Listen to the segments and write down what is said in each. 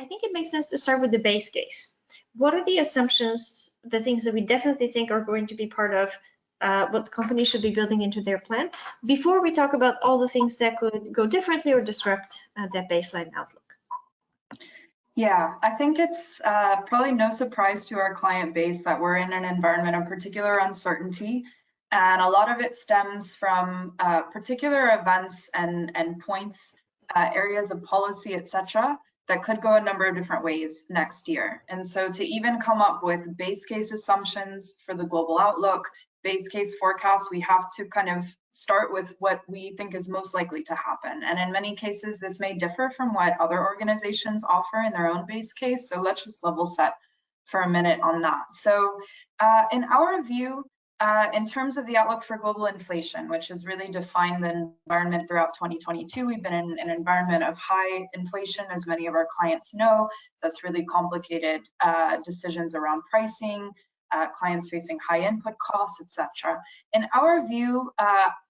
I think it makes sense to start with the base case. What are the assumptions, the things that we definitely think are going to be part of what companies should be building into their plan before we talk about all the things that could go differently or disrupt that baseline outlook? Yeah, I think it's probably no surprise to our client base that we're in an environment of particular uncertainty. And a lot of it stems from particular events and points, areas of policy, etc., that could go a number of different ways next year. And so to even come up with base case assumptions for the global outlook, base case forecasts, we have to kind of start with what we think is most likely to happen. And in many cases, this may differ from what other organizations offer in their own base case. So let's just level set for a minute on that. So in our view, in terms of the outlook for global inflation, which has really defined the environment throughout 2022, we've been in an environment of high inflation, as many of our clients know. That's really complicated decisions around pricing, clients facing high input costs, etc. In our view,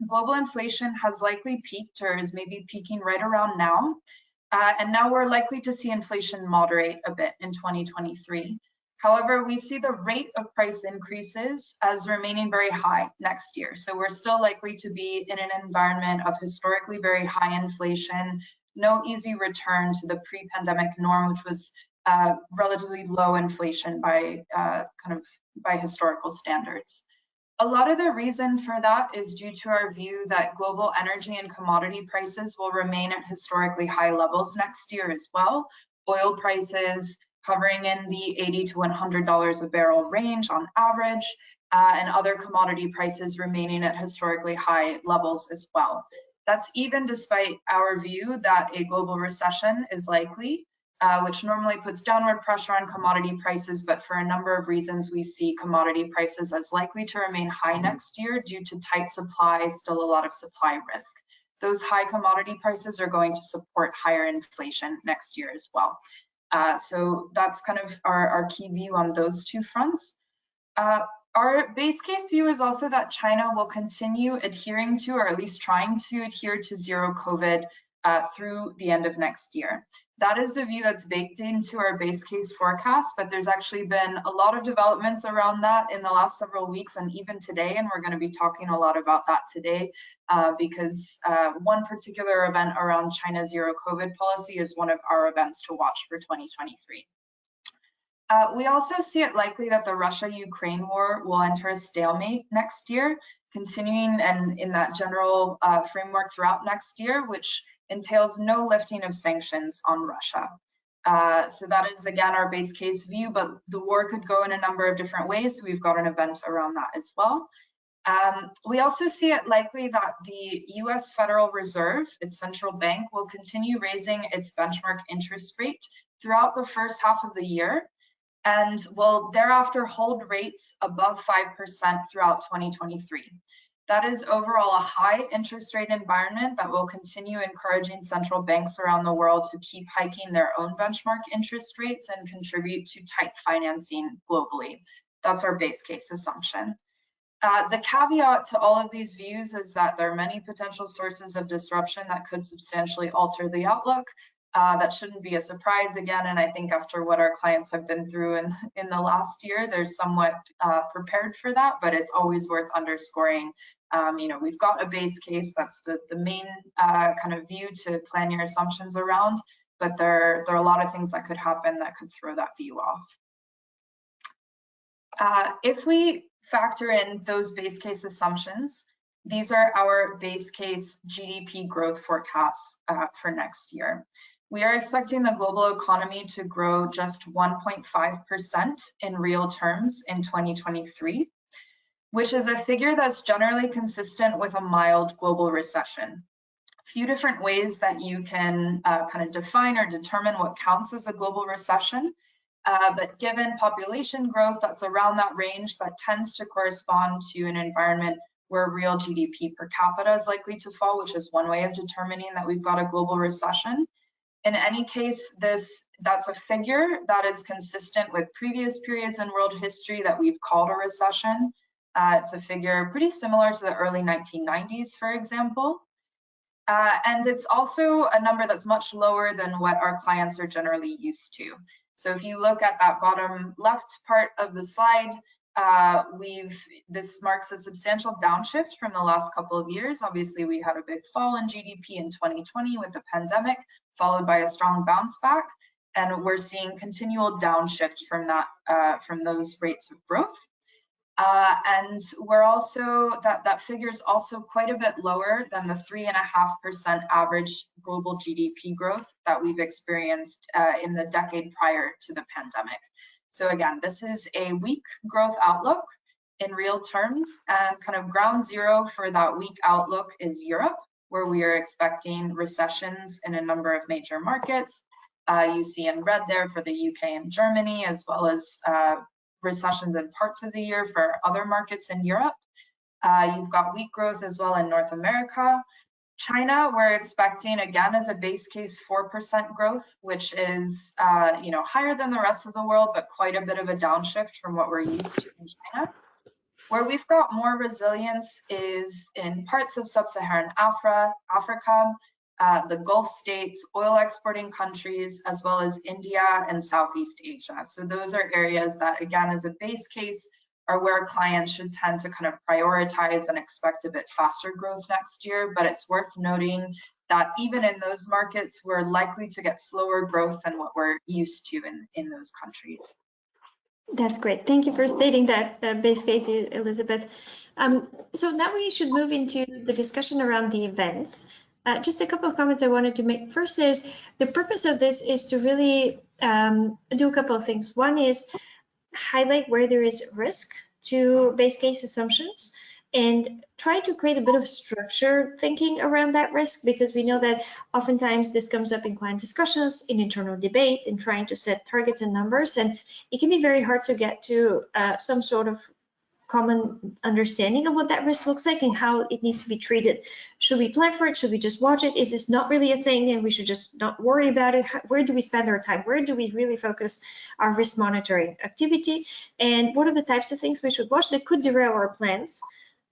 global inflation has likely peaked or is maybe peaking right around now. And now we're likely to see inflation moderate a bit in 2023. However, we see the rate of price increases as remaining very high next year. So we're still likely to be in an environment of historically very high inflation, no easy return to the pre-pandemic norm, which was relatively low inflation by by historical standards. A lot of the reason for that is due to our view that global energy and commodity prices will remain at historically high levels next year as well. Oil prices hovering in the $80 to $100 a barrel range on average, and other commodity prices remaining at historically high levels as well. That's even despite our view that a global recession is likely, which normally puts downward pressure on commodity prices, but for a number of reasons, we see commodity prices as likely to remain high next year due to tight supply, still a lot of supply risk. Those high commodity prices are going to support higher inflation next year as well. So that's kind of our key view on those two fronts. Our base case view is also that China will continue adhering to, or at least trying to adhere to, zero COVID through the end of next year. That is the view that's baked into our base case forecast, but there's actually been a lot of developments around that in the last several weeks and even today, and we're going to be talking a lot about that today because one particular event around China's zero COVID policy is one of our events to watch for 2023. We also see it likely that the Russia-Ukraine war will enter a stalemate next year, continuing and in that general framework throughout next year, which entails no lifting of sanctions on Russia. So that is, again, our base case view, but the war could go in a number of different ways. So we've got an event around that as well. We also see it likely that the US Federal Reserve, its central bank, will continue raising its benchmark interest rate throughout the first half of the year, and will thereafter hold rates above 5% throughout 2023. That is overall a high interest rate environment that will continue encouraging central banks around the world to keep hiking their own benchmark interest rates and contribute to tight financing globally. That's our base case assumption. The caveat to all of these views is that there are many potential sources of disruption that could substantially alter the outlook. That shouldn't be a surprise again, and I think after what our clients have been through in the last year, they're somewhat prepared for that, but it's always worth underscoring. You know, we've got a base case, that's the main kind of view to plan your assumptions around, but there are a lot of things that could happen that could throw that view off. If we factor in those base case assumptions, these are our base case GDP growth forecasts for next year. We are expecting the global economy to grow just 1.5% in real terms in 2023, which is a figure that's generally consistent with a mild global recession. A few different ways that you can kind of define or determine what counts as a global recession, but given population growth that's around that range, that tends to correspond to an environment where real GDP per capita is likely to fall, which is one way of determining that we've got a global recession. In any case, that's a figure that is consistent with previous periods in world history that we've called a recession. It's a figure pretty similar to the early 1990s, for example. And it's also a number that's much lower than what our clients are generally used to. So if you look at that bottom left part of the slide, this marks a substantial downshift from the last couple of years. Obviously, we had a big fall in GDP in 2020 with the pandemic, followed by a strong bounce back. And we're seeing continual downshift from from those rates of growth. And we're also, that figure is also quite a bit lower than the 3.5% average global GDP growth that we've experienced in the decade prior to the pandemic. So again, this is a weak growth outlook in real terms, and kind of ground zero for that weak outlook is Europe, where we are expecting recessions in a number of major markets. You see in red there for the UK and Germany, as well as recessions in parts of the year for other markets in Europe. You've got weak growth as well in North America. China, we're expecting, again, as a base case, 4% growth, which is higher than the rest of the world, but quite a bit of a downshift from what we're used to in China. Where we've got more resilience is in parts of sub-Saharan Africa, the Gulf states, oil exporting countries, as well as India and Southeast Asia. So those are areas that, again, as a base case, are where clients should tend to kind of prioritize and expect a bit faster growth next year. But it's worth noting that even in those markets, we're likely to get slower growth than what we're used to in those countries. That's great. Thank you for stating that base case, Elizabeth. So now we should move into the discussion around the events. Just a couple of comments I wanted to make. First is the purpose of this is to really do a couple of things. One is highlight where there is risk to base case assumptions and try to create a bit of structure thinking around that risk, because we know that oftentimes this comes up in client discussions, in internal debates, in trying to set targets and numbers, and it can be very hard to get to some sort of common understanding of what that risk looks like and how it needs to be treated. Should we plan for it? Should we just watch it? Is this not really a thing and we should just not worry about it? Where do we spend our time? Where do we really focus our risk monitoring activity? And what are the types of things we should watch that could derail our plans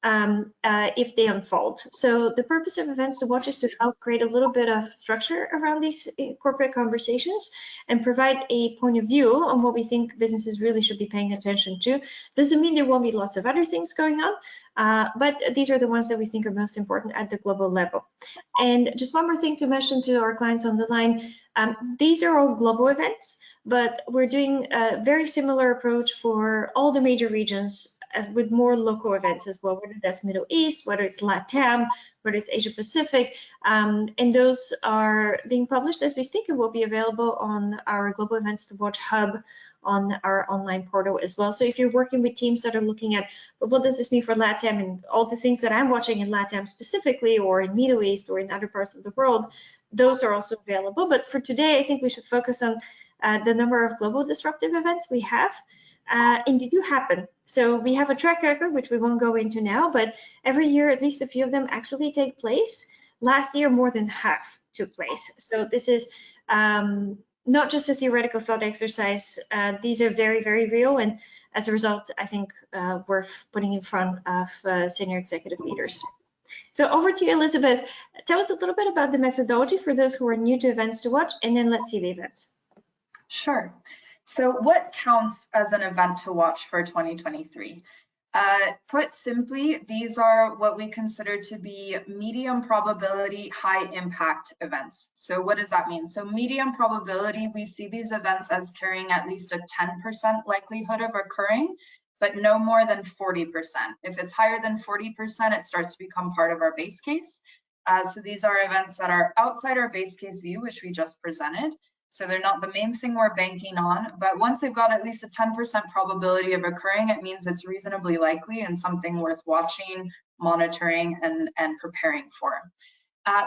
if they unfold? So the purpose of events to watch is to help create a little bit of structure around these corporate conversations and provide a point of view on what we think businesses really should be paying attention to. Doesn't mean there won't be lots of other things going on, but these are the ones that we think are most important at the global level. And just one more thing to mention to our clients on the line, these are all global events, but we're doing a very similar approach for all the major regions with more local events as well, whether that's Middle East, whether it's LATAM, whether it's Asia Pacific, and those are being published as we speak and will be available on our Global Events to Watch hub on our online portal as well. So if you're working with teams that are looking at, well, what does this mean for LATAM and all the things that I'm watching in LATAM specifically, or in Middle East or in other parts of the world, those are also available. But for today, I think we should focus on the number of global disruptive events we have. And they do happen. So we have a track record, which we won't go into now, but every year at least a few of them actually take place. Last year, more than half took place. So this is not just a theoretical thought exercise. These are very, very real, and as a result, I think worth putting in front of senior executive leaders. So over to you, Elizabeth. Tell us a little bit about the methodology for those who are new to events to watch, and then let's see the events. Sure. So what counts as an event to watch for 2023? Put simply, these are what we consider to be medium probability, high impact events. So what does that mean? So medium probability, we see these events as carrying at least a 10% likelihood of occurring, but no more than 40%. If it's higher than 40%, it starts to become part of our base case. So these are events that are outside our base case view, which we just presented. So they're not the main thing we're banking on, but once they've got at least a 10% probability of occurring, it means it's reasonably likely and something worth watching, monitoring, and preparing for.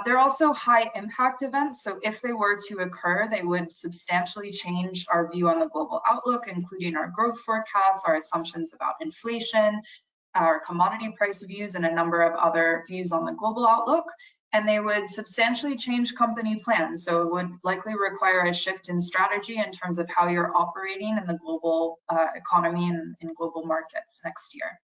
They're also high impact events. So if they were to occur, they would substantially change our view on the global outlook, including our growth forecasts, our assumptions about inflation, our commodity price views, and a number of other views on the global outlook. And they would substantially change company plans. So it would likely require a shift in strategy in terms of how you're operating in the global economy and in global markets next year.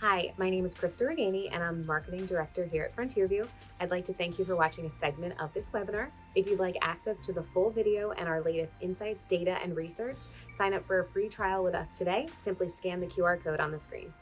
Hi, my name is Krista Regani, and I'm Marketing Director here at FrontierView. I'd like to thank you for watching a segment of this webinar. If you'd like access to the full video and our latest insights, data, and research, sign up for a free trial with us today. Simply scan the QR code on the screen.